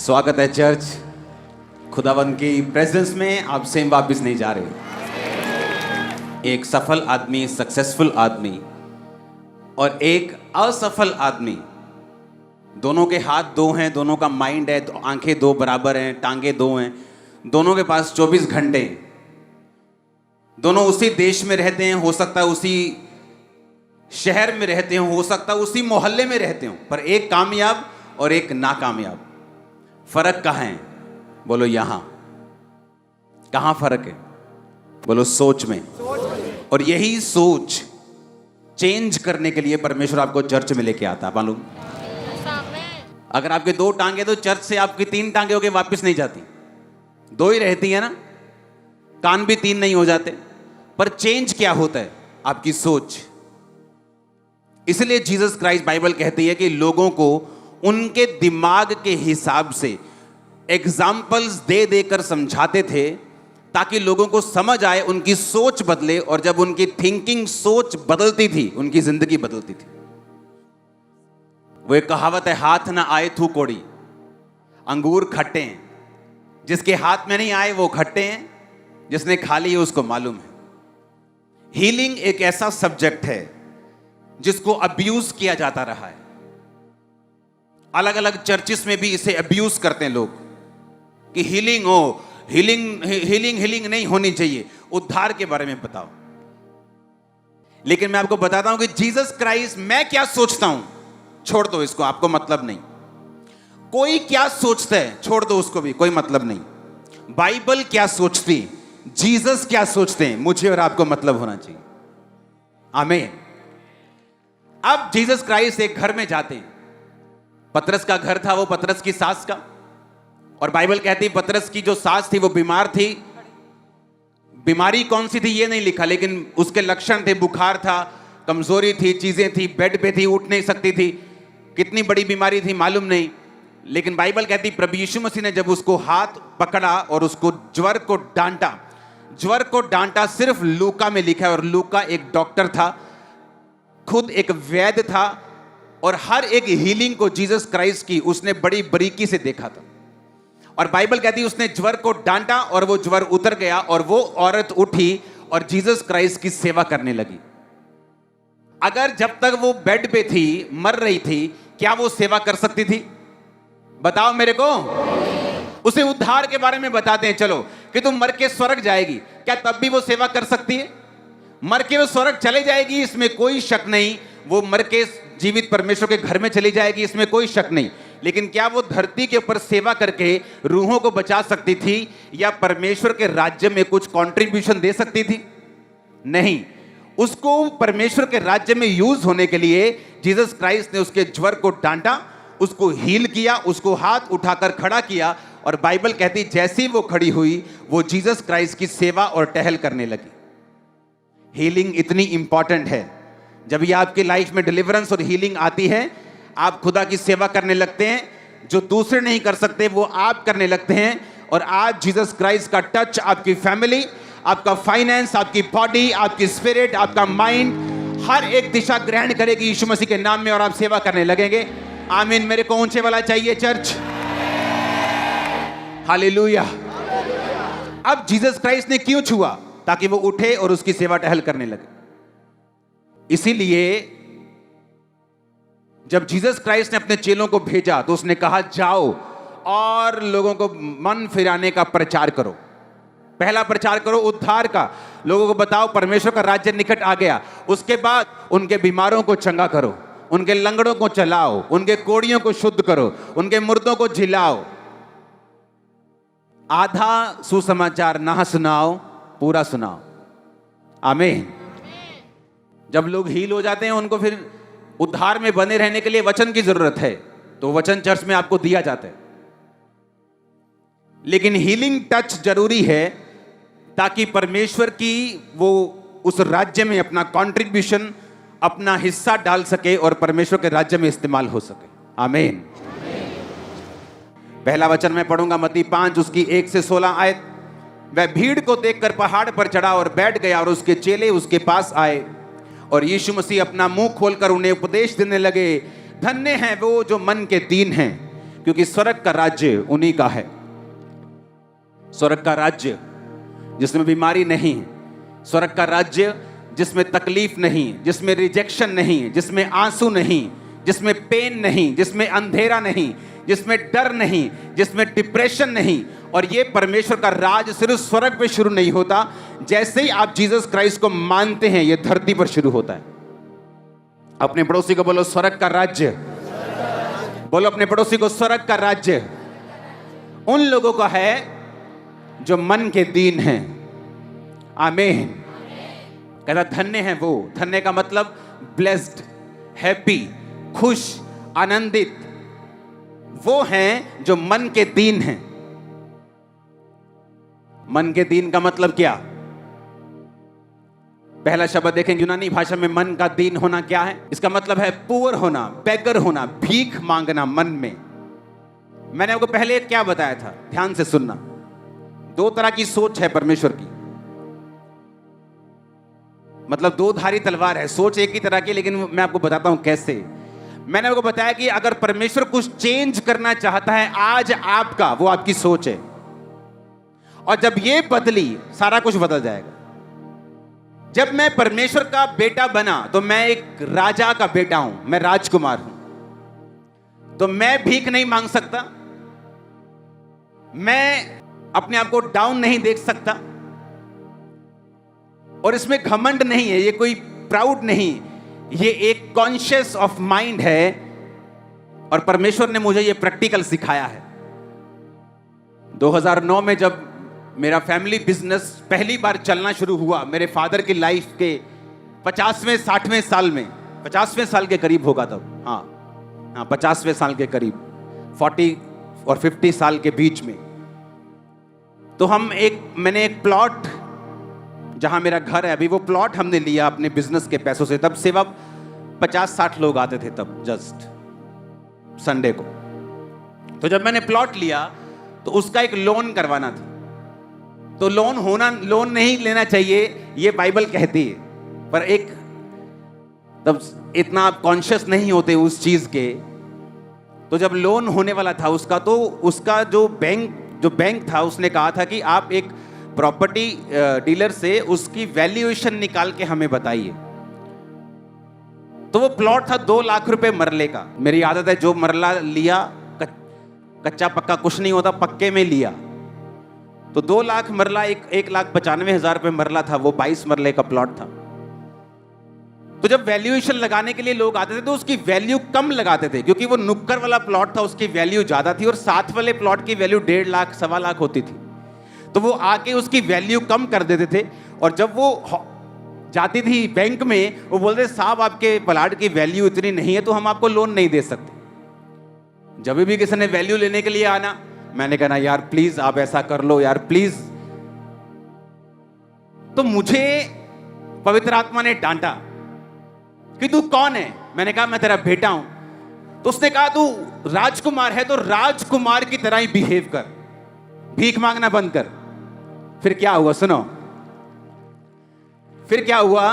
स्वागत है चर्च। खुदावंद की प्रेजेंस में आप सेम वापस नहीं जा रहे। एक सफल आदमी, सक्सेसफुल आदमी और एक असफल आदमी, दोनों के हाथ दो हैं, दोनों का माइंड है, तो आंखें दो बराबर हैं, टांगे दो हैं, दोनों के पास 24 घंटे, दोनों उसी देश में रहते हैं, हो सकता है उसी शहर में रहते हो, हो सकता है उसी मोहल्ले में रहते हो, पर एक कामयाब और एक नाकामयाब। फर्क कहाँ है? बोलो यहाँ। कहाँ फर्क है? बोलो सोच में। और यही सोच चेंज करने के लिए परमेश्वर आपको चर्च में लेके आता है, मालूम? अगर आपके दो टांगे तो चर्च से आपकी 3 टांगे होके वापस नहीं जाती, 2 ही रहती है ना। कान भी 3 नहीं हो जाते। पर चेंज क्या होता है? आपकी सोच। इसलिए जीसस क्राइस्ट, बाइबल कहती है कि लोगों को उनके दिमाग के हिसाब से एग्जाम्पल्स दे देकर समझाते थे ताकि लोगों को समझ आए, उनकी सोच बदले, और जब उनकी थिंकिंग, सोच बदलती थी, उनकी जिंदगी बदलती थी। वो एक कहावत है, हाथ ना आए थू कोड़ी, अंगूर खट्टे हैं, जिसके हाथ में नहीं आए वो खट्टे हैं, जिसने खा ली उसको मालूम है। हीलिंग एक ऐसा सब्जेक्ट है जिसको अब्यूज किया जाता रहा है। अलग अलग चर्चिस में भी इसे अब्यूज करते हैं लोग कि हीलिंग हो, हीलिंग नहीं होनी चाहिए। उद्धार के बारे में बताओ। लेकिन मैं आपको बताता हूं कि जीसस क्राइस्ट, मैं क्या सोचता हूं छोड़ दो, इसको आपको मतलब नहीं। कोई क्या सोचता है छोड़ दो, उसको भी कोई मतलब नहीं। बाइबल क्या सोचती, जीसस क्या सोचते हैं, मुझे और आपको मतलब होना चाहिए। आमीन। अब जीसस क्राइस्ट एक घर में जाते हैं। पतरस का घर था, वो पतरस की सास का, और बाइबल कहती पतरस की जो सास थी वो बीमार थी। बीमारी कौन सी थी ये नहीं लिखा, लेकिन उसके लक्षण थे, बुखार था, कमजोरी थी, चीजें थी, बेड पे थी, उठ नहीं सकती थी। कितनी बड़ी बीमारी थी मालूम नहीं, लेकिन बाइबल कहती प्रभु यीशु मसीह ने जब उसको हाथ पकड़ा और उसको ज्वर को डांटा। सिर्फ लूका में लिखा है, और लूका एक डॉक्टर था, खुद एक वैद्य था, और हर एक हीलिंग को जीसस क्राइस्ट की उसने बड़ी बारीकी से देखा था। और बाइबल कहती है उसने ज्वर को डांटा और वो ज्वर उतर गया, और वो औरत उठी और जीसस क्राइस्ट की सेवा करने लगी। अगर जब तक वो बेड पे थी, मर रही थी, क्या वो सेवा कर सकती थी? बताओ मेरे को। उसे उद्धार के बारे में बताते हैं, चलो कि तुम मर के स्वर्ग जाएगी, क्या तब भी वो सेवा कर सकती है? मर के वो स्वर्ग चले जाएगी, इसमें कोई शक नहीं। वो मर के जीवित परमेश्वर के घर में चली जाएगी, इसमें कोई शक नहीं। लेकिन क्या वो धरती के ऊपर सेवा करके रूहों को बचा सकती थी, या परमेश्वर के राज्य में कुछ कंट्रीब्यूशन दे सकती थी? नहीं। उसको परमेश्वर के राज्य में यूज होने के लिए जीसस क्राइस्ट ने उसके ज्वर को डांटा, उसको हील किया, उसको हाथ उठाकर खड़ा किया, और बाइबल कहती जैसी वो खड़ी हुई, वो जीसस क्राइस्ट की सेवा और टहल करने लगी। हीलिंग इतनी इंपॉर्टेंट है। जब ये आपकी लाइफ में डिलीवरेंस और हीलिंग आती है, आप खुदा की सेवा करने लगते हैं। जो दूसरे नहीं कर सकते वो आप करने लगते हैं, और आज जीसस क्राइस्ट का टच आपकी फैमिली, आपका फाइनेंस, आपकी बॉडी, आपकी स्पिरिट, आपका माइंड, हर एक दिशा ग्रहण करेगी यीशु मसीह के नाम में, और आप सेवा करने लगेंगे। आमीन। मेरे को ऊंचे वाला चाहिए चर्च। हालेलुया। अब जीसस क्राइस्ट ने क्यों छुआ? ताकि वो उठे और उसकी सेवा टहल करने लगे। इसीलिए जब जीसस क्राइस्ट ने अपने चेलों को भेजा तो उसने कहा जाओ और लोगों को मन फिराने का प्रचार करो। पहला प्रचार करो उद्धार का, लोगों को बताओ परमेश्वर का राज्य निकट आ गया। उसके बाद उनके बीमारों को चंगा करो, उनके लंगड़ों को चलाओ, उनके कोड़ियों को शुद्ध करो, उनके मुर्दों को झिलाओ। आधा सुसमाचार ना सुनाओ, पूरा सुनाओ। आमीन। जब लोग हील हो जाते हैं, उनको फिर उद्धार में बने रहने के लिए वचन की जरूरत है, तो वचन चर्च में आपको दिया जाता है। लेकिन हीलिंग टच जरूरी है ताकि परमेश्वर की वो उस राज्य में अपना कंट्रीब्यूशन, अपना हिस्सा डाल सके और परमेश्वर के राज्य में इस्तेमाल हो सके। आमीन। पहला वचन मैं पढ़ूंगा, मत्ती 5 उसकी 1 से 16 आयत। वह भीड़ को देखकर पहाड़ पर चढ़ा और बैठ गया, और उसके चेले उसके पास आए, और यीशु मसीह अपना मुंह खोलकर उन्हें उपदेश देने लगे। धन्य हैं वो जो मन के दीन हैं, क्योंकि स्वर्ग का राज्य उन्हीं का है। स्वर्ग का राज्य जिसमें बीमारी नहीं है, स्वर्ग का राज्य जिसमें तकलीफ नहीं, जिसमें रिजेक्शन नहीं, जिसमें आंसू नहीं, जिसमें पेन नहीं, जिसमें अंधेरा नहीं, जिसमें डर नहीं, जिसमें डिप्रेशन नहीं। और ये परमेश्वर का राज सिर्फ स्वर्ग पे शुरू नहीं होता, जैसे ही आप जीसस क्राइस्ट को मानते हैं ये धरती पर शुरू होता है। अपने पड़ोसी को बोलो स्वर्ग का राज्य, बोलो अपने पड़ोसी को स्वर्ग का राज्य उन लोगों का है जो मन के दीन हैं। आमीन। कहता धन्य है वो, धन्य का मतलब ब्लेस्ड, हैप्पी, खुश, आनंदित, वो हैं जो मन के दीन हैं। मन के दीन का मतलब क्या? पहला शब्द देखें यूनानी भाषा में मन का दीन होना क्या है। इसका मतलब है पुअर होना, बेगर होना, भीख मांगना मन में। मैंने आपको पहले क्या बताया था, ध्यान से सुनना। दो तरह की सोच है परमेश्वर की, मतलब दो धारी तलवार है। सोच एक ही तरह की, लेकिन मैं आपको बताता हूं कैसे। मैंने आपको बताया कि अगर परमेश्वर कुछ चेंज करना चाहता है आज आपका, वो आपकी सोच है, और जब ये बदली सारा कुछ बदल जाएगा। जब मैं परमेश्वर का बेटा बना तो मैं एक राजा का बेटा हूं, मैं राजकुमार हूं, तो मैं भीख नहीं मांग सकता, मैं अपने आप को डाउन नहीं देख सकता, और इसमें घमंड नहीं है, ये कोई प्राउड नहीं, ये एक कॉन्शियस ऑफ माइंड है। और परमेश्वर ने मुझे ये प्रैक्टिकल सिखाया है। 2009 में जब मेरा फैमिली बिजनेस पहली बार चलना शुरू हुआ, मेरे फादर की लाइफ के 50वें 60वें साल में, 50वें साल के करीब होगा तब, हाँ 50वें साल के करीब, 40 और 50 साल के बीच में, तो मैंने एक प्लॉट, जहां मेरा घर है अभी, वो प्लॉट हमने लिया अपने बिजनेस के पैसों से। तब सेवा 50-60 लोग आते थे तब, जस्ट संडे को। तो जब मैंने प्लॉट लिया तो उसका एक लोन करवाना था। तो लोन नहीं लेना चाहिए, ये बाइबल कहती है, पर एक तब इतना आप कॉन्शियस नहीं होते उस चीज के। तो जब लोन होने वाला था उसका, तो उसका जो बैंक था उसने कहा था कि आप एक प्रॉपर्टी डीलर से उसकी वैल्यूएशन निकाल के हमें बताइए। तो वो प्लॉट था 2 लाख रुपए मरले का। मेरी आदत है जो मरला लिया, कच्चा पक्का कुछ नहीं होता, पक्के में लिया। तो 2 लाख मरला, 1,95,000 रुपए मरला था, वो 22 मरले का प्लॉट था। तो जब वैल्यूएशन लगाने के लिए लोग आते थे तो उसकी वैल्यू कम लगाते थे, क्योंकि वो नुक्कर वाला प्लॉट था, उसकी वैल्यू ज्यादा थी, और साथ वाले प्लॉट की वैल्यू 1.5 लाख 1.25 लाख होती थी। तो वो आके उसकी वैल्यू कम कर देते थे, और जब वो जाती थी बैंक में, वो बोलते साहब आपके प्लॉट की वैल्यू इतनी नहीं है तो हम आपको लोन नहीं दे सकते। जब भी किसी ने वैल्यू लेने के लिए आना, मैंने कहा यार प्लीज आप ऐसा कर लो यार प्लीज। तो मुझे पवित्र आत्मा ने डांटा कि तू कौन है? मैंने कहा मैं तेरा बेटा हूं। तो उसने कहा तू राजकुमार है तो राजकुमार की तरह ही बिहेव कर, भीख मांगना बंद कर। फिर क्या हुआ सुनो, फिर क्या हुआ,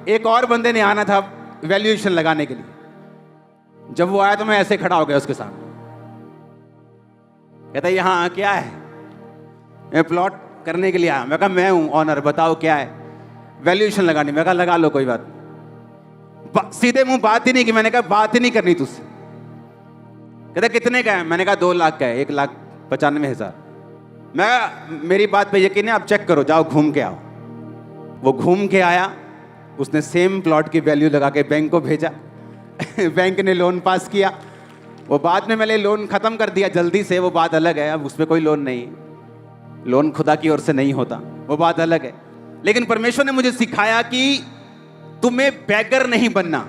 एक और बंदे ने आना था वैल्यूएशन लगाने के लिए। जब वो आया तो मैं ऐसे खड़ा हो गया उसके सामने। कहता यहां क्या है? मैं प्लॉट करने के लिए आया। मैं कहा मैं हूं ऑनर, बताओ क्या है? वैल्यूएशन लगानी। मैं कहा लगा लो कोई बात। सीधे मुंह बात ही नहीं की। मैंने कहा बात ही नहीं करनी तुझसे। कहता कितने का है? मैंने कहा 2 लाख का है, 1,95,000। मेरी बात पे यकीन है, आप चेक करो, जाओ घूम के आओ। वो घूम के आया, उसने सेम प्लॉट की वैल्यू लगा के बैंक को भेजा। बैंक ने लोन पास किया। वो बाद में मैंने लोन खत्म कर दिया जल्दी से, वो बात अलग है। अब उसमें कोई लोन नहीं, लोन खुदा की ओर से नहीं होता, वो बात अलग है। लेकिन परमेश्वर ने मुझे सिखाया कि तुम्हें बैगर नहीं बनना,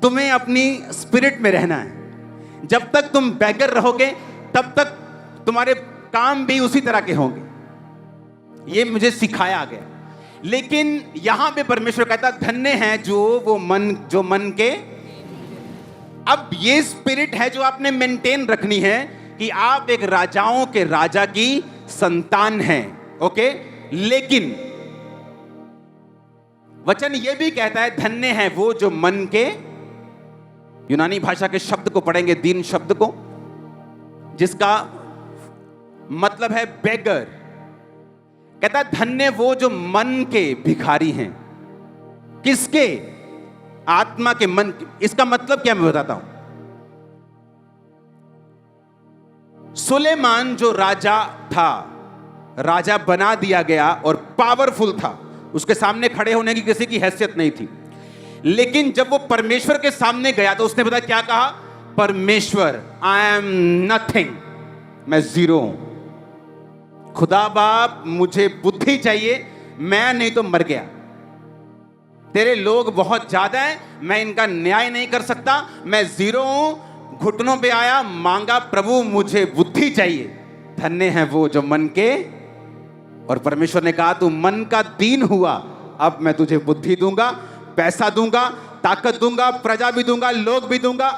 तुम्हें अपनी स्पिरिट में रहना है। जब तक तुम बैगर रहोगे तब तक तुम्हारे काम भी उसी तरह के होंगे। ये मुझे सिखाया गया। लेकिन यहां पे परमेश्वर कहता धन्य है जो मन के। अब ये स्पिरिट है जो आपने मेंटेन रखनी है कि आप एक राजाओं के राजा की संतान हैं, ओके। लेकिन वचन ये भी कहता है धन्य है वो जो मन के, यूनानी भाषा के शब्द को पढ़ेंगे, दीन शब्द को, जिसका मतलब है बेगर। कहता है धन्य वो जो मन के भिखारी हैं। किसके? आत्मा के, मन के। इसका मतलब क्या मैं बताता हूं। सुलेमान जो राजा था, राजा बना दिया गया और पावरफुल था, उसके सामने खड़े होने की किसी की हैसियत नहीं थी। लेकिन जब वो परमेश्वर के सामने गया तो उसने पता क्या कहा? परमेश्वर, आई एम नथिंग, मैं जीरो हूं। खुदा बाप मुझे बुद्धि चाहिए, मैं नहीं तो मर गया। तेरे लोग बहुत ज्यादा हैं, मैं इनका न्याय नहीं कर सकता, मैं जीरो हूं। घुटनों पे आया, मांगा, प्रभु मुझे बुद्धि चाहिए। धन्य है वो जो मन के, और परमेश्वर ने कहा तू मन का दीन हुआ, अब मैं तुझे बुद्धि दूंगा, पैसा दूंगा, ताकत दूंगा, प्रजा भी दूंगा, लोग भी दूंगा।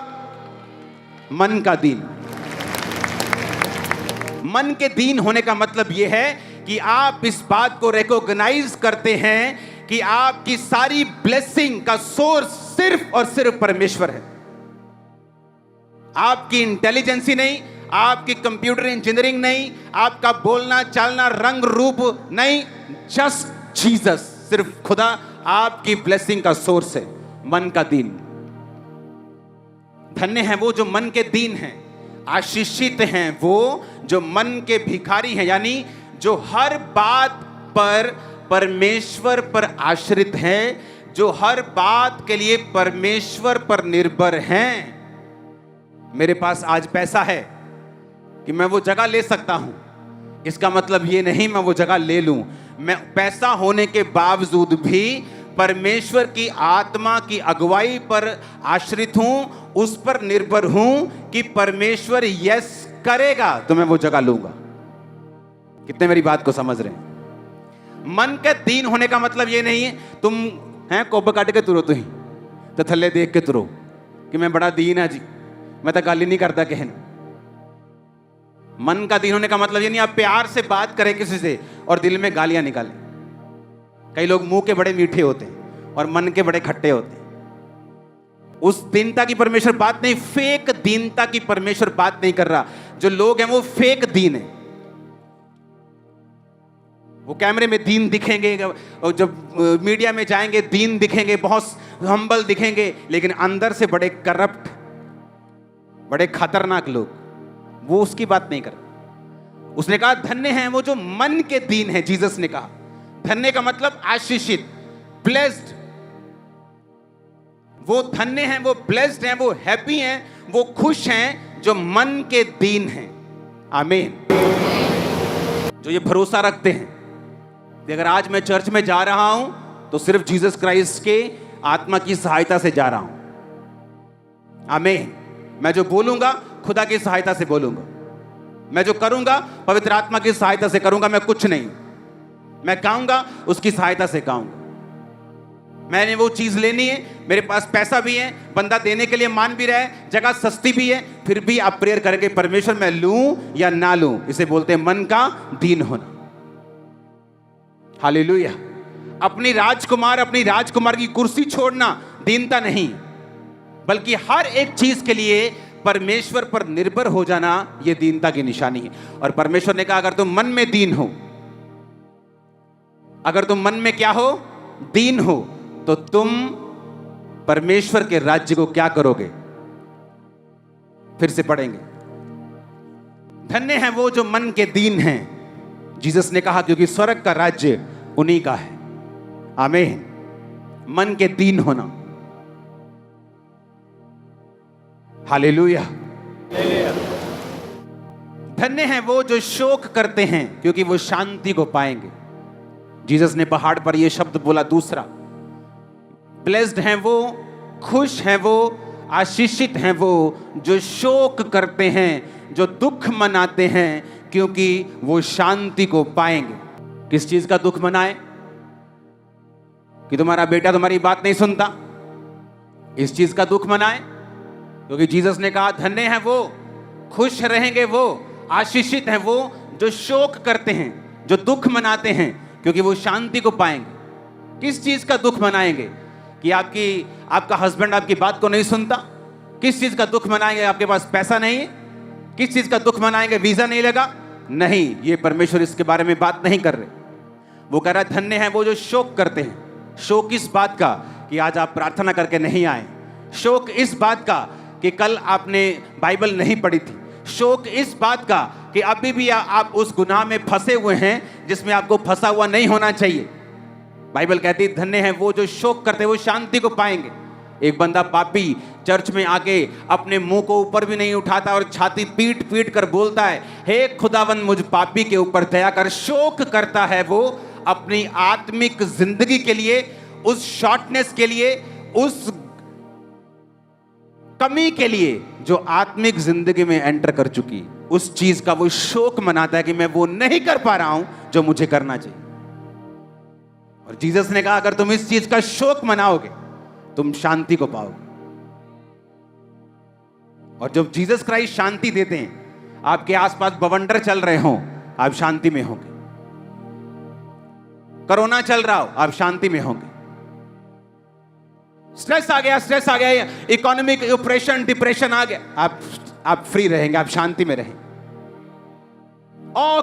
मन का दीन। मन के दीन होने का मतलब यह है कि आप इस बात को रिकॉग्नाइज करते हैं कि आपकी सारी ब्लेसिंग का सोर्स सिर्फ और सिर्फ परमेश्वर है। आपकी इंटेलिजेंसी नहीं, आपकी कंप्यूटर इंजीनियरिंग नहीं, आपका बोलना चालना रंग रूप नहीं, जस्ट जीसस, सिर्फ खुदा आपकी ब्लेसिंग का सोर्स है। मन का दीन। धन्य है वो जो मन के दीन हैं, आशीषित हैं वो जो मन के भिखारी हैं, यानी जो हर बात पर परमेश्वर पर आश्रित हैं, जो हर बात के लिए परमेश्वर पर निर्भर हैं। मेरे पास आज पैसा है कि मैं वो जगह ले सकता हूं, इसका मतलब ये नहीं मैं वो जगह ले लूं। मैं पैसा होने के बावजूद भी परमेश्वर की आत्मा की अगुवाई पर आश्रित हूं, उस पर निर्भर हूं कि परमेश्वर यस करेगा तो मैं वो जगह लूंगा। कितने मेरी बात को समझ रहे हैं? मन के दीन होने का मतलब ये नहीं है तुम हैं कोब काट के तुरो, तुही तो थल्ले देख के तुरो कि मैं बड़ा दीन है जी, मैं तो गाली नहीं करता कहन। मन का दीन होने का मतलब ये नहीं आप प्यार से बात करें किसी से और दिल में गालियां निकालें। कई लोग मुंह के बड़े मीठे होते हैं और मन के बड़े खट्टे होते हैं। उस दीनता की परमेश्वर बात नहीं, फेक दीनता की परमेश्वर बात नहीं कर रहा। जो लोग हैं वो फेक दीन है। वो कैमरे में दीन दिखेंगे और जब मीडिया में जाएंगे दीन दिखेंगे, बहुत हम्बल दिखेंगे, लेकिन अंदर से बड़े करप्ट, बड़े खतरनाक लोग। वो उसकी बात नहीं कर रहा। उसने कहा धन्य हैं वो जो मन के दीन है। जीसस ने कहा धन्य का मतलब आशीषित, ब्लेस्ड। वो धन्य हैं, वो ब्लेस्ड हैं, वो हैप्पी हैं, वो खुश हैं जो मन के दीन हैं। आमीन। जो ये भरोसा रखते हैं कि अगर आज मैं चर्च में जा रहा हूं तो सिर्फ जीसस क्राइस्ट के आत्मा की सहायता से जा रहा हूं। आमीन। मैं जो बोलूंगा खुदा की सहायता से बोलूंगा, मैं जो करूंगा पवित्र आत्मा की सहायता से करूंगा। मैं कुछ नहीं, मैं गाऊंगा उसकी सहायता से गाऊंगा। मैंने वो चीज लेनी है, मेरे पास पैसा भी है, बंदा देने के लिए मान भी रहा है, जगह सस्ती भी है, फिर भी आप प्रेयर करेंगे परमेश्वर मैं लूं या ना लूं। इसे बोलते हैं मन का दीन होना। हालेलुया। अपनी राजकुमार, अपनी राजकुमार की कुर्सी छोड़ना दीनता नहीं, बल्कि हर एक चीज के लिए परमेश्वर पर निर्भर हो जाना यह दीनता की निशानी है। और परमेश्वर ने कहा अगर तुम मन में दीन हो, अगर तुम मन में क्या हो? दीन हो, तो तुम परमेश्वर के राज्य को क्या करोगे? फिर से पढ़ेंगे। धन्य है वो जो मन के दीन हैं। जीसस ने कहा क्योंकि स्वर्ग का राज्य उन्हीं का है। आमीन। मन के दीन होना। हालेलुया। धन्य है वो जो शोक करते हैं क्योंकि वो शांति को पाएंगे। जीसस ने पहाड़ पर यह शब्द बोला दूसरा। ब्लेस्ड हैं वो, खुश हैं वो, आशीषित हैं वो जो शोक करते हैं, जो दुख मनाते हैं, क्योंकि वो शांति को पाएंगे। किस चीज का दुख मनाए? कि तुम्हारा बेटा तुम्हारी बात नहीं सुनता, इस चीज का दुख मनाए। क्योंकि जीसस ने कहा धन्य है वो, खुश रहेंगे वो, आशीषित हैं वो जो शोक करते हैं, जो दुख मनाते हैं, क्योंकि वो शांति को पाएंगे। किस चीज का दुख मनाएंगे? कि आपका हस्बैंड आपकी बात को नहीं सुनता? किस चीज का दुख मनाएंगे? आपके पास पैसा नहीं है? किस चीज का दुख मनाएंगे? वीजा नहीं लगा? नहीं, ये परमेश्वर इसके बारे में बात नहीं कर रहे। वो कह रहा है धन्य है वो जो शोक करते हैं। शोक इस बात का कि आज आप प्रार्थना करके नहीं आए। शोक इस बात का कि कल आपने बाइबल नहीं पढ़ी थी। शोक इस बात का कि अभी भी आप उस गुनाह में फंसे हुए हैं जिसमें आपको फंसा हुआ नहीं होना चाहिए। बाइबल कहती है धन्य है वो जो शोक करते हैं, वो शांति को पाएंगे। एक बंदा पापी चर्च में आके अपने मुंह को ऊपर भी नहीं उठाता और छाती पीट पीट कर बोलता है, हे खुदावन मुझ पापी के ऊपर दया कर। शोक करता है वो अपनी आत्मिक जिंदगी के लिए, उस शॉर्टनेस के लिए, उस कमी के लिए जो आत्मिक जिंदगी में एंटर कर चुकी, उस चीज का वो शोक मनाता है कि मैं वो नहीं कर पा रहा हूं जो मुझे करना चाहिए। और जीसस ने कहा अगर तुम इस चीज का शोक मनाओगे तुम शांति को पाओगे। और जब जीसस क्राइस्ट शांति देते हैं, आपके आसपास बवंडर चल रहे हो, आप शांति में होंगे। कोरोना चल रहा हो, आप शांति में होंगे। स्ट्रेस आ गया, इकोनॉमिक ऑपरेशन, डिप्रेशन आ गया, आप फ्री रहेंगे, आप शांति में रहेंगे।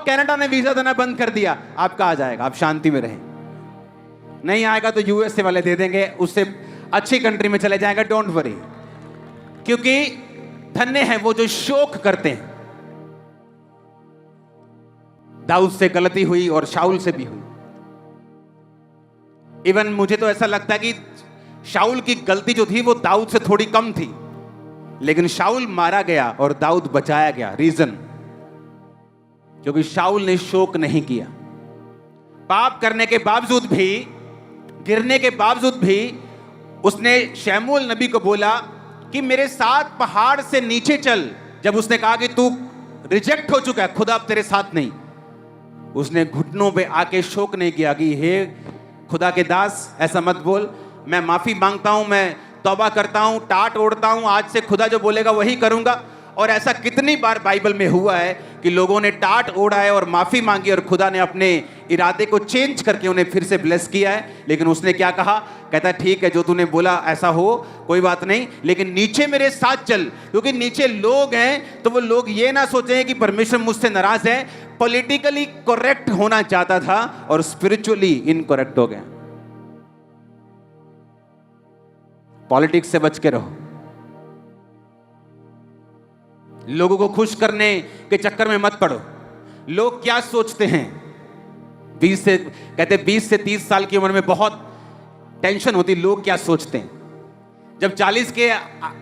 कनाडा ने वीजा देना बंद कर दिया, आपका आ जाएगा, आप शांति में रहेंगे। नहीं आएगा तो यूएसए वाले दे देंगे, उससे अच्छी कंट्री में चले जाएगा, डोंट वरी। क्योंकि धन्य है वो जो शोक करते हैं। दाऊद से गलती हुई और शाऊल से भी हुई। इवन मुझे तो ऐसा लगता है कि शाऊल की गलती जो थी वो दाऊद से थोड़ी कम थी, लेकिन शाऊल मारा गया और दाऊद बचाया गया। रीजन, क्योंकि शाऊल ने शोक नहीं किया। पाप करने के बावजूद भी, गिरने के बावजूद भी उसने शमूएल नबी को बोला कि मेरे साथ पहाड़ से नीचे चल। जब उसने कहा कि तू रिजेक्ट हो चुका है, खुदा अब तेरे साथ नहीं, उसने घुटनों पे आके शोक नहीं किया कि हे खुदा के दास ऐसा मत बोल, मैं माफी मांगता हूं, मैं तौबा करता हूं, टाट ओढ़ता हूं, आज से खुदा जो बोलेगा वही करूंगा। और ऐसा कितनी बार बाइबल में हुआ है कि लोगों ने टाट ओढ़ा है और माफी मांगी और खुदा ने अपने इरादे को चेंज करके उन्हें फिर से ब्लेस किया है। लेकिन उसने क्या कहा? कहता ठीक है, जो तूने बोला ऐसा हो, कोई बात नहीं, लेकिन नीचे मेरे साथ चल। क्योंकि नीचे लोग हैं तो वो लोग ये ना सोचें कि परमेश्वर मुझसे नाराज है। पॉलिटिकली करेक्ट होना चाहता था और स्पिरिचुअली इनकरेक्ट हो गया। पॉलिटिक्स से बच के रहो। लोगों को खुश करने के चक्कर में मत पड़ो। लोग क्या सोचते हैं? 20 से 30 साल की उम्र में बहुत टेंशन होती, लोग क्या सोचते हैं। जब 40 के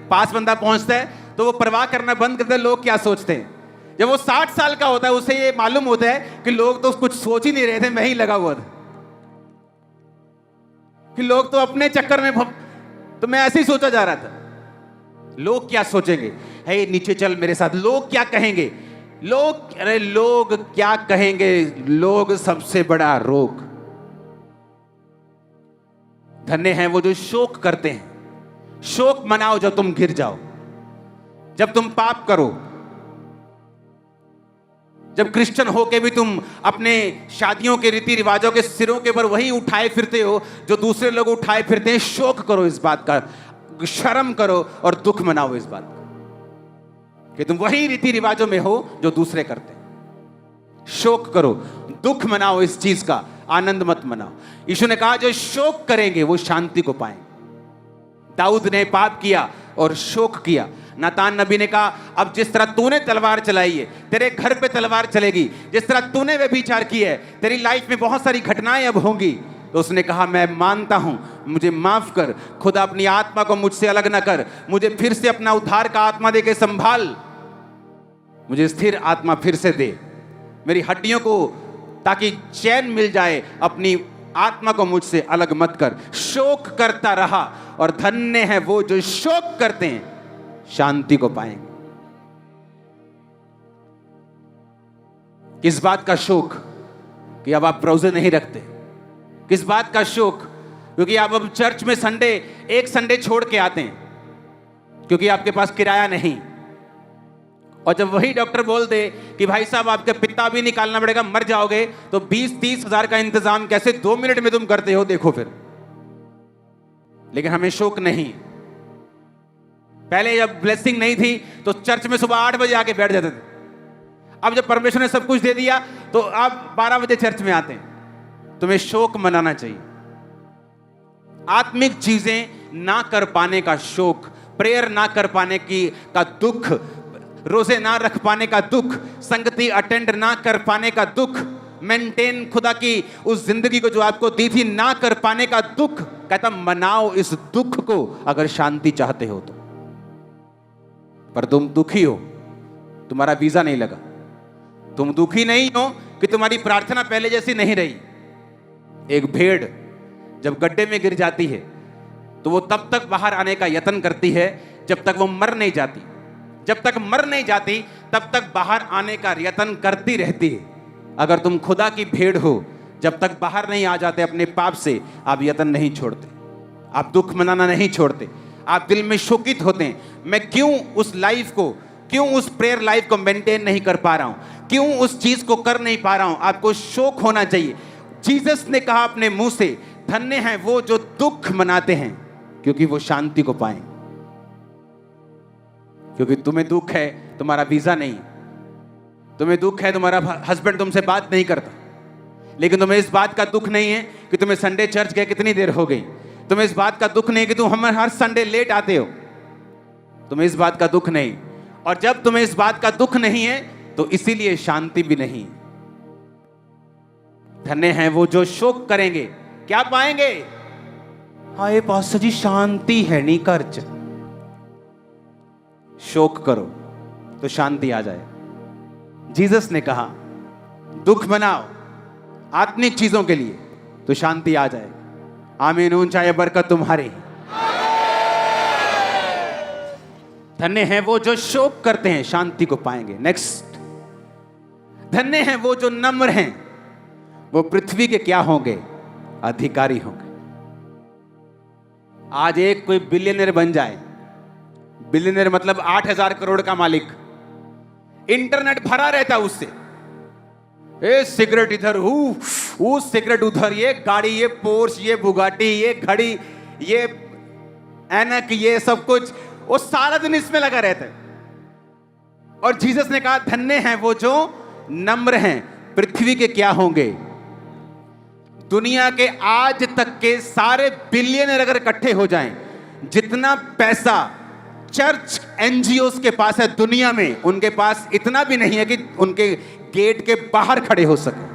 पास बंदा पहुंचता है तो वो परवाह करना बंद करता है, लोग क्या सोचते हैं। जब वो 60 साल का होता है उसे ये मालूम होता है कि लोग तो कुछ सोच ही नहीं रहे थे, मैं ही लगा हुआ था, कि लोग तो अपने चक्कर में तो मैं ऐसे ही सोचा जा रहा था। लोग क्या सोचेंगे? हे नीचे चल मेरे साथ। लोग क्या कहेंगे? लोग क्या कहेंगे? लोग सबसे बड़ा रोग। धन्य हैं वो जो शोक करते हैं। शोक मनाओ जब तुम गिर जाओ, जब तुम पाप करो, जब क्रिश्चियन होके भी तुम अपने शादियों के रीति रिवाजों के सिरों के ऊपर वही उठाए फिरते हो जो दूसरे लोग उठाए फिरते हैं। शोक करो इस बात का, शर्म करो और दुख मनाओ इस बात का कि तुम वही रीति रिवाजों में हो जो दूसरे करते हैं। शोक करो, दुख मनाओ, इस चीज का आनंद मत मनाओ। यीशु ने कहा जो शोक करेंगे वो शांति को पाएंगे। दाऊद ने पाप किया और शोक किया। नातान नबी ने कहा अब जिस तरह तूने तलवार चलाई है तेरे घर पे तलवार चलेगी, जिस तरह तूने व्यभिचार की है तेरी लाइफ में बहुत सारी घटनाएं अब होंगी। तो उसने कहा मैं मानता हूं, मुझे माफ कर, खुदा अपनी आत्मा को मुझसे अलग ना कर, मुझे फिर से अपना उद्धार का आत्मा दे के संभाल, मुझे स्थिर आत्मा फिर से दे, मेरी हड्डियों को ताकि चैन मिल जाए, अपनी आत्मा को मुझसे अलग मत कर। शोक करता रहा और धन्य है वो जो शोक करते हैं, शांति को पाएंगे। किस बात का शोक? कि अब आप रोजे नहीं रखते। किस बात का शोक? क्योंकि आप अब चर्च में एक संडे छोड़ के आते हैं क्योंकि आपके पास किराया नहीं। और जब वही डॉक्टर बोल दे कि भाई साहब आपके पित्ता भी निकालना पड़ेगा, मर जाओगे, तो 20-30 हजार का इंतजाम कैसे 2 मिनट में तुम करते हो? देखो फिर। लेकिन हमें शोक नहीं। पहले जब ब्लेसिंग नहीं थी तो चर्च में सुबह 8 बजे आके बैठ जाते थे। अब जब परमेश्वर ने सब कुछ दे दिया तो आप 12 बजे चर्च में आते हैं। तुम्हें शोक मनाना चाहिए। आत्मिक चीजें ना कर पाने का शोक, प्रेयर ना कर पाने का दुख, रोजे ना रख पाने का दुख, संगति अटेंड ना कर पाने का दुख, मेंटेन खुदा की उस जिंदगी को जो आपको दी थी ना कर पाने का दुख। कहता मनाओ इस दुख को अगर शांति चाहते हो तो। पर तुम दुखी हो, तुम्हारा वीजा नहीं लगा। तुम दुखी नहीं हो कि तुम्हारी प्रार्थना पहले जैसी नहीं रही। एक भेड़ जब गड्ढे में गिर जाती है तो वो तब तक बाहर आने का यत्न करती है जब तक वो मर नहीं जाती। जब तक मर नहीं जाती तब तक बाहर आने का यत्न करती रहती है। अगर तुम खुदा की भेड़ हो, जब तक बाहर नहीं आ जाते अपने पाप से, आप यत्न नहीं छोड़ते, आप दुख मनाना नहीं छोड़ते, आप दिल में शोकित होते हैं। मैं क्यों उस लाइफ को, क्यों उस प्रेयर लाइफ को मेंटेन नहीं कर पा रहा हूं, क्यों उस चीज को कर नहीं पा रहा हूं। आपको शोक होना चाहिए। जीसस ने कहा अपने मुंह से, धन्य हैं वो जो दुख मनाते हैं क्योंकि वो शांति को पाएं। क्योंकि तुम्हें दुख है तुम्हारा वीजा नहीं, तुम्हें दुख है तुम्हारा हस्बैंड तुमसे बात नहीं करता, लेकिन तुम्हें इस बात का दुख नहीं है कि तुम्हें संडे चर्च गए कितनी देर हो गई। तुम्हें इस बात का दुख नहीं कि तुम हर संडे लेट आते हो। तुम्हें इस बात का दुख नहीं। और जब तुम्हें इस बात का दुख नहीं है तो इसीलिए शांति भी नहीं। धन्य हैं वो जो शोक करेंगे, क्या पाएंगे? हाय पास्टर जी शांति है नहीं कर्ज। शोक करो तो शांति आ जाए। जीसस ने कहा दुख मनाओ आत्मिक चीजों के लिए तो शांति आ जाए। आमीन। ऊंचा ये बरकत तुम्हारी। धन्य हैं वो जो शोक करते हैं शांति को पाएंगे। नेक्स्ट, धन्य हैं वो जो नम्र हैं, वो पृथ्वी के क्या होंगे? अधिकारी होंगे। आज एक कोई बिलियनर बन जाए, बिलियनर मतलब 8,000 करोड़ का मालिक, इंटरनेट भरा रहता उससे, ए सिगरेट इधर, वो सिगरेट उधर, ये गाड़ी, ये पोर्श, ये बुगाटी, ये घड़ी, ये ऐनक, ये सब कुछ, वो सारा दिन इसमें लगा रहता है। और जीसस ने कहा धन्य हैं वो जो नम्र हैं, पृथ्वी के क्या होंगे? दुनिया के आज तक के सारे बिलियनर अगर इकट्ठे हो जाएं, जितना पैसा चर्च एनजीओस के पास है दुनिया में, उनके पास इतना भी नहीं है कि उनके गेट के बाहर खड़े हो सके।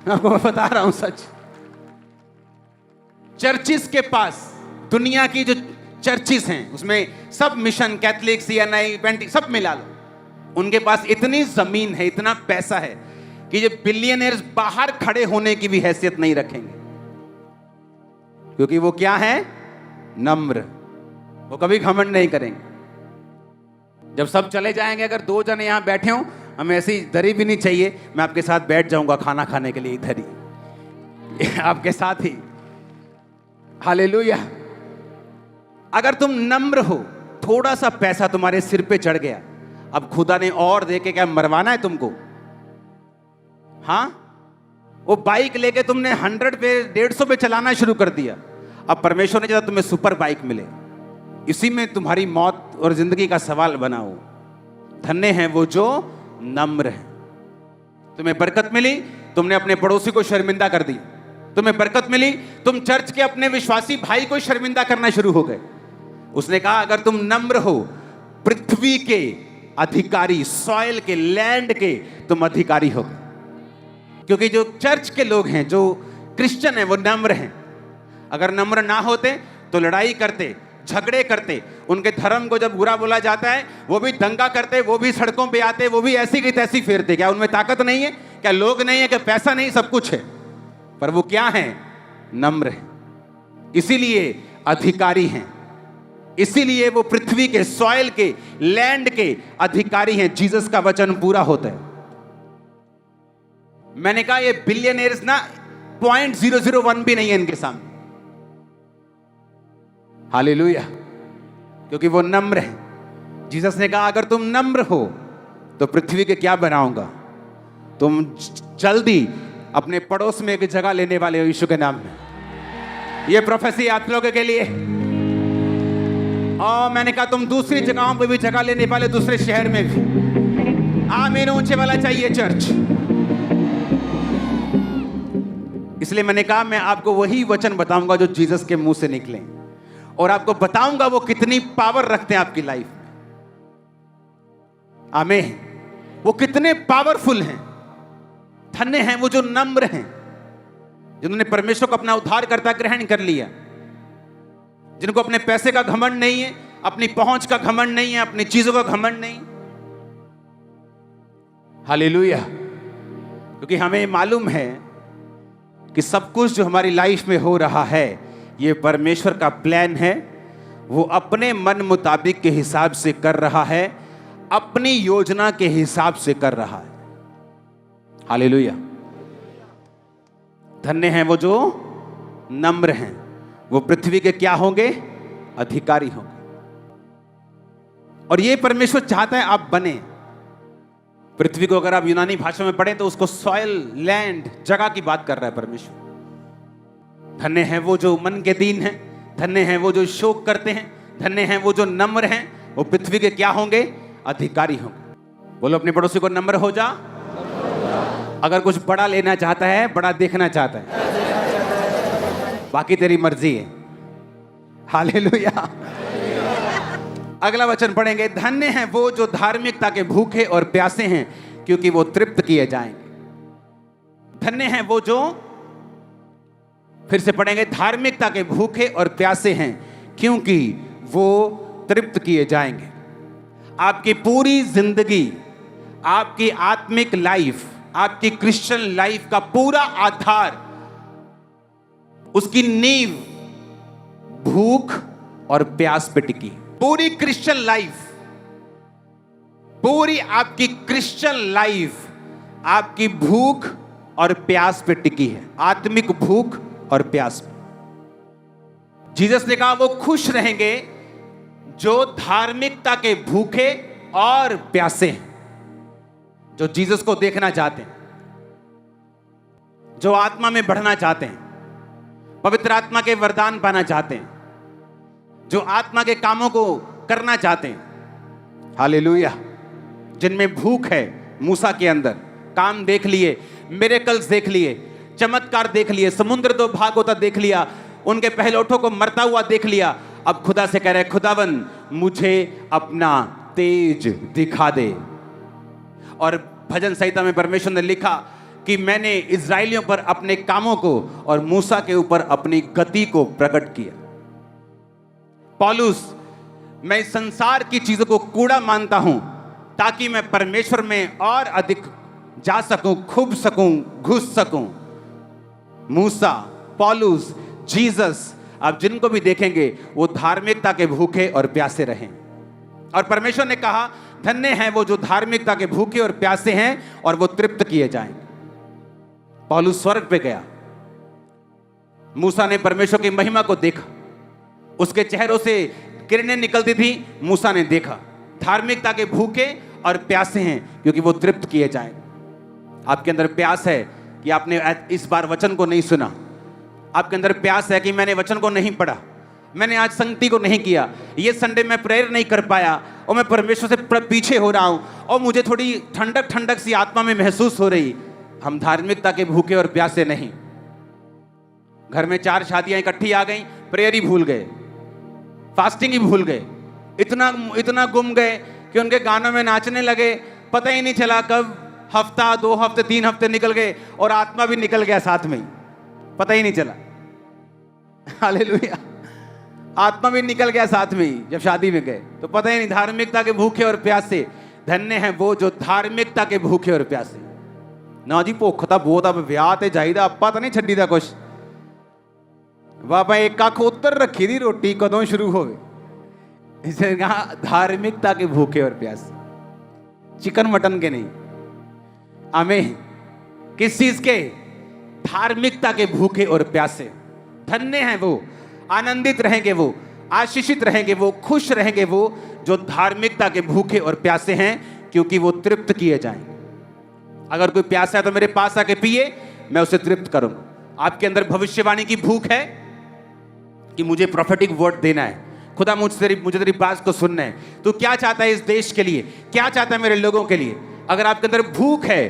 आपको मैं बता रहा हूं सच। चर्चिस के पास, दुनिया की जो चर्चिस हैं उसमें सब मिशन, कैथलिक, सीएनआई, पेंटी, सब मिला लो, उनके पास इतनी जमीन है, इतना पैसा है कि ये बिलियनर्स बाहर खड़े होने की भी हैसियत नहीं रखेंगे। क्योंकि वो क्या है? नम्र। वो कभी घमंड नहीं करेंगे। जब सब चले जाएंगे, अगर 2 जने यहां बैठे हो, हमें ऐसी दरी भी नहीं चाहिए, मैं आपके साथ बैठ जाऊंगा खाना खाने के लिए इधर ही आपके साथ ही। हालेलुया। अगर तुम नम्र हो, थोड़ा सा पैसा तुम्हारे सिर पे चढ़ गया, अब खुदा ने और देके क्या मरवाना है तुमको? हाँ, वो बाइक लेके तुमने 100 पे 150 पे चलाना शुरू कर दिया, अब परमेश्वर ने चाहा तुम्हें सुपर बाइक मिले, इसी में तुम्हारी मौत और जिंदगी का सवाल बनाओ। धन्य हैं वो जो नम्र हैं। तुम्हें बरकत मिली, तुमने अपने पड़ोसी को शर्मिंदा कर दी। तुम्हें बरकत मिली, तुम चर्च के अपने विश्वासी भाई को शर्मिंदा करना शुरू हो गए। उसने कहा अगर तुम नम्र हो, पृथ्वी के अधिकारी, सॉइल के, लैंड के तुम अधिकारी हो गए। क्योंकि जो चर्च के लोग हैं, जो क्रिश्चियन हैं, वो नम्र हैं। अगर नम्र ना होते तो लड़ाई करते, झगड़े करते, उनके धर्म को जब बुरा बोला जाता है वो भी दंगा करते, वो भी सड़कों पे आते, वो भी ऐसी की तैसी फेरते। क्या उनमें ताकत नहीं है? क्या लोग नहीं है? क्या पैसा नहीं? सब कुछ है, पर वो क्या है? नम्र है। इसीलिए अधिकारी हैं, इसीलिए वो पृथ्वी के, सॉइल के, लैंड के अधिकारी हैं। जीसस का वचन पूरा होता है। मैंने कहा ये बिलियनर्स ना 0.001 भी नहीं है इनके सामने। हालेलुया। क्योंकि वो नम्र है। जीसस ने कहा अगर तुम नम्र हो तो पृथ्वी के क्या बनाऊंगा? तुम जल्दी अपने पड़ोस में एक जगह लेने वाले हो यीशु के नाम में। ये प्रोफेसी आप लोगों के लिए। और मैंने कहा तुम दूसरी जगहों पे भी जगह लेने वाले, दूसरे शहर में भी। आमीन ऊंचे वाला चाहिए चर्च। इसलिए मैंने कहा मैं आपको वही वचन बताऊंगा जो जीसस के मुंह से निकले, और आपको बताऊंगा वो कितनी पावर रखते हैं आपकी लाइफ में। आमीन। वो कितने पावरफुल हैं। धन्य हैं वो जो नम्र हैं, जिन्होंने परमेश्वर को अपना उद्धारकर्ता ग्रहण कर लिया, जिनको अपने पैसे का घमंड नहीं है, अपनी पहुंच का घमंड नहीं है, अपनी चीजों का घमंड नहीं। हालेलुया। क्योंकि हमें मालूम है कि सब कुछ जो हमारी लाइफ में हो रहा है ये परमेश्वर का प्लान है। वो अपने मन मुताबिक के हिसाब से कर रहा है, अपनी योजना के हिसाब से कर रहा है। हालेलुया। धन्य हैं वो जो नम्र हैं, वो पृथ्वी के क्या होंगे? अधिकारी होंगे। और ये परमेश्वर चाहता है आप बने। पृथ्वी को अगर आप यूनानी भाषा में पढ़ें तो उसको सॉइल, लैंड, जगह की बात कर रहा है परमेश्वर। धन्य हैं वो जो मन के दीन हैं, धन्य हैं वो जो शोक करते हैं, धन्य हैं वो जो नम्र हैं, वो पृथ्वी के क्या होंगे? अधिकारी होंगे। बोलो अपने पड़ोसी को, नम्र हो जा। अगर कुछ बड़ा लेना चाहता है, बड़ा देखना चाहता है, बाकी तेरी मर्जी है। हालेलुया। अगला वचन पढ़ेंगे। धन्य हैं वो जो धार्मिकता के भूखे और प्यासे हैं, क्योंकि वो तृप्त किए जाएंगे। धन्य हैं वो जो, फिर से पढ़ेंगे, धार्मिकता के भूखे और प्यासे हैं, क्योंकि वो तृप्त किए जाएंगे। आपकी पूरी जिंदगी, आपकी आत्मिक लाइफ, आपकी क्रिश्चियन लाइफ का पूरा आधार, उसकी नींव भूख और प्यास पे टिकी। पूरी क्रिश्चियन लाइफ, पूरी आपकी क्रिश्चियन लाइफ आपकी भूख और प्यास पे टिकी है। आत्मिक भूख और प्यास पे। जीसस ने कहा वो खुश रहेंगे जो धार्मिकता के भूखे और प्यासे हैं, जो जीसस को देखना चाहते हैं, जो आत्मा में बढ़ना चाहते हैं, पवित्र आत्मा के वरदान पाना चाहते हैं, जो आत्मा के कामों को करना चाहते हैं। हालेलुया। जिनमें भूख है। मूसा के अंदर काम देख लिए, मिरेकल्स देख लिए, चमत्कार देख लिए, समुद्र दो भाग होता देख लिया, उनके पहलौठों को मरता हुआ देख लिया। अब खुदा से कह रहे, खुदावन मुझे अपना तेज दिखा दे। और भजन संहिता में परमेश्वर ने लिखा कि मैंने इजराइलियों पर अपने कामों को और मूसा के ऊपर अपनी गति को प्रकट किया। पौलुस, मैं इस संसार की चीजों को कूड़ा मानता हूं ताकि मैं परमेश्वर में और अधिक जा सकूं, खूब सकूं, घुस सकूं। मूसा, पौलुस, जीसस, आप जिनको भी देखेंगे वो धार्मिकता के भूखे और प्यासे रहे। और परमेश्वर ने कहा धन्य हैं वो जो धार्मिकता के भूखे और प्यासे हैं और वो तृप्त किए जाएंगे। पौलुस स्वर्ग पे गया। मूसा ने परमेश्वर की महिमा को देखा, उसके चेहरों से किरणें निकलती थी, मूसा ने देखा। धार्मिकता के भूखे और प्यासे हैं क्योंकि वो तृप्त किए जाएंगे। आपके अंदर प्यास है कि आपने इस बार वचन को नहीं सुना। आपके अंदर प्यास है कि मैंने वचन को नहीं पढ़ा, मैंने आज संगति को नहीं किया, ये संडे मैं प्रेयर नहीं कर पाया और मैं परमेश्वर से पीछे हो रहा हूं और मुझे थोड़ी ठंडक ठंडक सी आत्मा में महसूस हो रही। हम धार्मिकता के भूखे और प्यासे नहीं। घर में 4 शादियां इकट्ठी आ गई, प्रेयर ही भूल गए, फास्टिंग ही भूल गए, इतना गुम गए कि उनके गानों में नाचने लगे, पता ही नहीं चला कब हफ्ता, 2 हफ्ते, 3 हफ्ते निकल गए और आत्मा भी निकल गया साथ में ही, पता ही नहीं चला। हालेलुया। आत्मा भी निकल गया साथ में ही जब शादी में गए, तो पता ही नहीं। धार्मिकता के भूखे और प्यासे, धन्य हैं वो जो धार्मिकता के भूखे और प्यासे। ना जी भुख तां बहुत आ, विआह ते जाईदा, आपां तां नहीं छड्डी दा कुछ। बाबा एक अख उत्तर रखी दी, रोटी कदों शुरू होवे। इसे कहा धार्मिकता के भूखे और प्यासे, चिकन मटन के नहीं। आमीन। किस चीज के? धार्मिकता के भूखे और प्यासे। धन्य हैं वो, आनंदित रहेंगे वो, आशीषित रहेंगे वो, खुश रहेंगे वो जो धार्मिकता के भूखे और प्यासे हैं, क्योंकि वो तृप्त किए जाएंगे। अगर कोई प्यासा है तो मेरे पास आके पिए, मैं उसे तृप्त करूंगा। आपके अंदर भविष्यवाणी की भूख है कि मुझे प्रोफेटिक वर्ड देना है, खुदा मुझे तेरी बात को सुनना है। तू क्या चाहता है इस देश के लिए, क्या चाहता है मेरे लोगों के लिए। अगर आपके अंदर भूख है,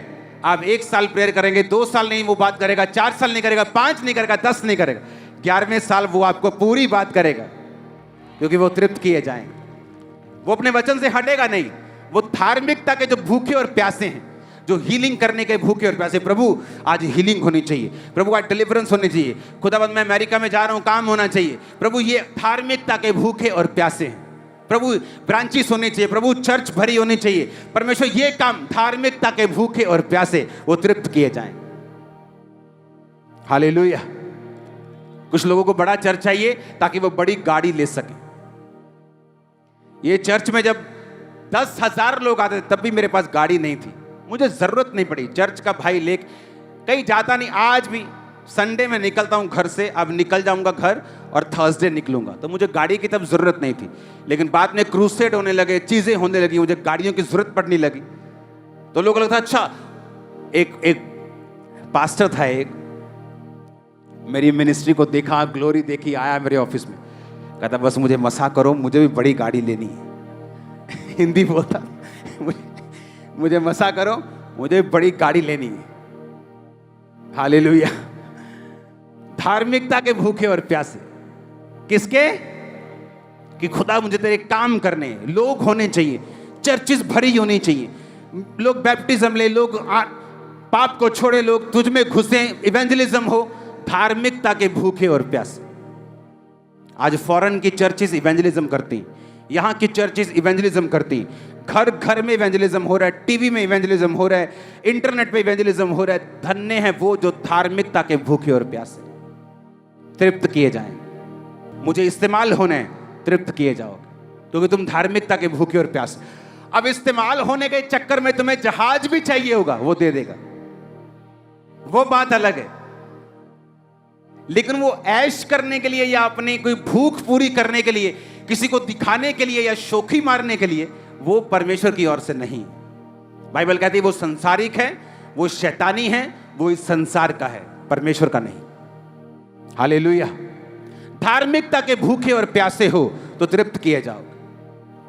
आप 1 साल प्रेयर करेंगे, 2 साल नहीं वो बात करेगा, 4 साल नहीं करेगा, 5 नहीं करेगा, 10 नहीं करेगा, 11वें साल वो आपको पूरी बात करेगा, क्योंकि वो तृप्त किए जाएंगे। वो अपने वचन से हटेगा नहीं। वो धार्मिकता के जो भूखे और प्यासे हैं, जो हीलिंग करने के भूखे और प्यासे, प्रभु आज हीलिंग होनी चाहिए, प्रभु आज डिलीवरेंस होनी चाहिए, खुदावंद मैं अमेरिका में जा रहा हूं, काम होना चाहिए, प्रभु ये धार्मिकता के भूखे और प्यासे हैं। प्रभु ब्रांचेस होने चाहिए, प्रभु चर्च भरी होनी चाहिए। परमेश्वर ये काम धार्मिकता के भूखे और प्यासे वो तृप्त किए जाएं। हालेलुया। कुछ लोगों को बड़ा चर्च चाहिए ताकि वो बड़ी गाड़ी ले सके। ये चर्च में जब 10,000 लोग आते थे तब भी मेरे पास गाड़ी नहीं थी, मुझे जरूरत नहीं पड़ी। चर्च का भाई ले कहीं जाता नहीं। आज भी संडे में निकलता हूं घर से, अब निकल जाऊंगा घर और थर्सडे निकलूंगा, तो मुझे गाड़ी की तब जरूरत नहीं थी। लेकिन बाद में क्रूसेड होने लगे, चीजें होने लगी, मुझे गाड़ियों की जरूरत पड़ने लगी। तो लोगों को लगता अच्छा, एक पास्टर था, एक मेरी मिनिस्ट्री को देखा, ग्लोरी देखी, आया मेरे ऑफिस में, कहता बस मुझे मसा करो, मुझे भी बड़ी गाड़ी लेनी है। हिंदी बोलता, मुझे मसा करो, मुझे बड़ी गाड़ी लेनी है। हालेलुया। धार्मिकता के भूखे और प्यासे किसके? कि खुदा मुझे तेरे काम करने हैं, लोग होने चाहिए, चर्चेस भरी होनी चाहिए, लोग बैप्टिज्म ले, लोग पाप को छोड़े, लोग तुझ में घुसे, इवेंजलिज्म हो। धार्मिकता के भूखे और प्यासे। आज फॉरेन की चर्चेस इवेंजलिज्म करती, यहां की चर्चेस इवेंजलिज्म करती, घर घर में इवेंजलिज्म हो रहा है, टीवी में इवेंजलिज्म हो रहा है, इंटरनेट पे इवेंजलिज्म हो रहा है। धन्य है वो जो धार्मिकता के भूखे और प्यासे तृप्त किए जाएं। मुझे इस्तेमाल होने हैं, तृप्त किए जाओगे क्योंकि तुम धार्मिकता के भूखे और प्यासे। अब इस्तेमाल होने के चक्कर में तुम्हें जहाज भी चाहिए होगा, वो दे देगा, वो बात अलग है। लेकिन वो ऐश करने के लिए या अपनी कोई भूख पूरी करने के लिए, किसी को दिखाने के लिए या शोखी मारने के लिए, वो परमेश्वर की ओर से नहीं। बाइबल कहती है वो संसारिक है, वो शैतानी है, वो इस संसार का है, परमेश्वर का नहीं। हालेलुया। धार्मिकता के भूखे और प्यासे हो तो तृप्त किए जाओगे।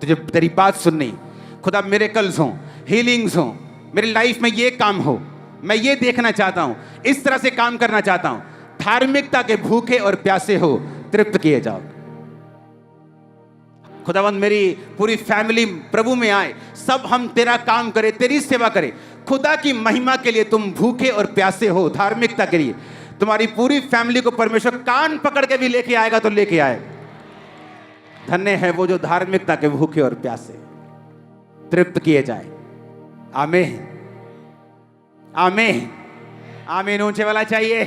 तुझे तेरी बात सुननी, खुदा मिरेकल्स हो, हीलिंग्स हो, मेरी लाइफ में ये काम हो, मैं ये देखना चाहता हूं, इस तरह से काम करना चाहता हूं। धार्मिकता के भूखे और प्यासे हो, तृप्त किए जाओगे। खुदावंद मेरी पूरी फैमिली प्रभु में आए, सब हम तेरा काम करें, तेरी सेवा करें, खुदा की महिमा के लिए तुम भूखे और प्यासे हो, धार्मिकता के लिए। तुम्हारी पूरी फैमिली को परमेश्वर कान पकड़ के भी लेके आएगा तो लेके आएगा। धन्य है वो जो धार्मिकता के भूखे और प्यासे तृप्त किए जाए। आमीन, आमीन, आमीन। ऊंचे वाला चाहिए।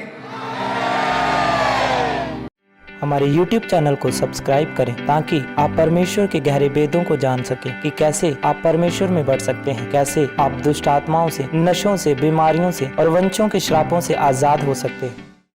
हमारे YouTube चैनल को सब्सक्राइब करें ताकि आप परमेश्वर के गहरे वेदों को जान सकें कि कैसे आप परमेश्वर में बढ़ सकते हैं, कैसे आप दुष्ट आत्माओं से, नशों से, बीमारियों से और वंशों के श्रापों से आजाद हो सकते हैं।